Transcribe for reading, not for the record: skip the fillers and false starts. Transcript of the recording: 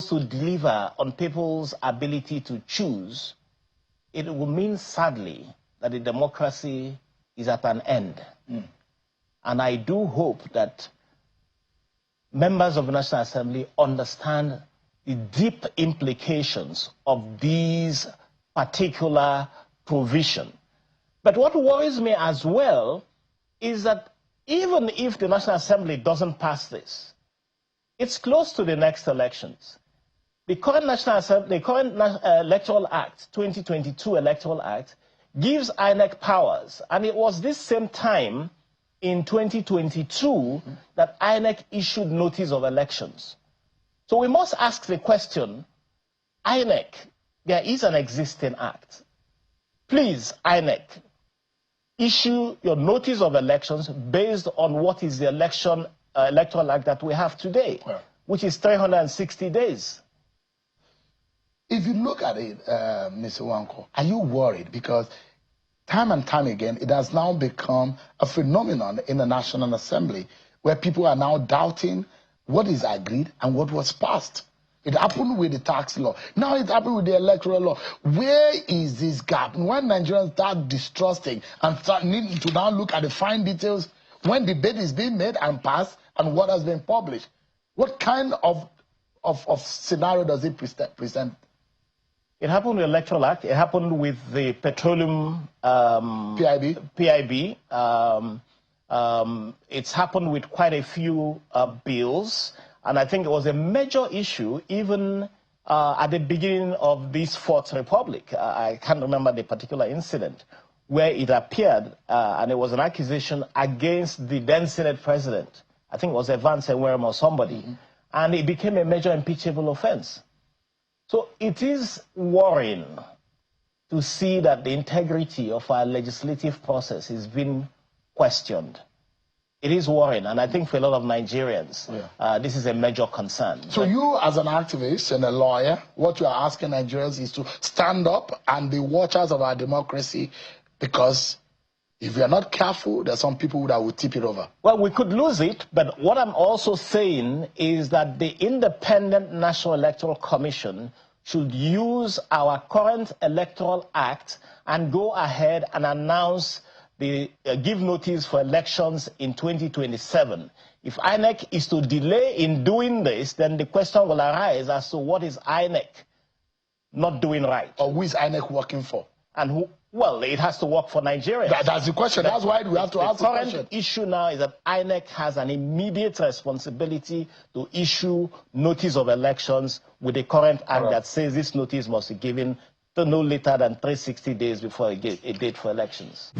to deliver on people's ability to choose, it will mean, sadly, that the democracy is at an end. And I do hope that members of the National Assembly understand the deep implications of these particular provisions. But what worries me as well is that even if the National Assembly doesn't pass this, it's close to the next elections. The current Electoral Act, 2022 Electoral Act, gives INEC powers. And it was this same time in 2022 that INEC issued notice of elections. So we must ask the question, INEC, there is an existing act. Please, INEC, issue your notice of elections based on what is the Electoral Act that we have today, which is 360 days. If you look at it, Mr. Nwakwo, are you worried? Because time and time again, it has now become a phenomenon in the National Assembly where people are now doubting what is agreed and what was passed. It happened with the tax law. Now it happened with the electoral law. Where is this gap? When Nigerians start distrusting and start needing to now look at the fine details when debate is being made and passed and what has been published, what kind of scenario does it present? It happened with the Electoral Act. It happened with the petroleum PIB. It's happened with quite a few bills. And I think it was a major issue even at the beginning of this Fourth Republic. I can't remember the particular incident where it appeared, and it was an accusation against the then Senate president. I think it was Evans Enwerem or somebody. And it became a major impeachable offense. So it is worrying to see that the integrity of our legislative process is being questioned. It is worrying, and I think for a lot of Nigerians, this is a major concern. So you, as an activist and a lawyer, what you are asking Nigerians is to stand up and be watchers of our democracy, because if we are not careful, there are some people that will tip it over. Well, we could lose it, but what I'm also saying is that the Independent National Electoral Commission should use our current Electoral Act and go ahead and announce give notice for elections in 2027. If INEC is to delay in doing this, then the question will arise as to what is INEC not doing right. Or who is INEC working for? And who? Well, it has to work for Nigerians. That's the question. That's why we have to ask the question. The current issue now is that INEC has an immediate responsibility to issue notice of elections with the current act that says this notice must be given no later than 360 days before a date for elections.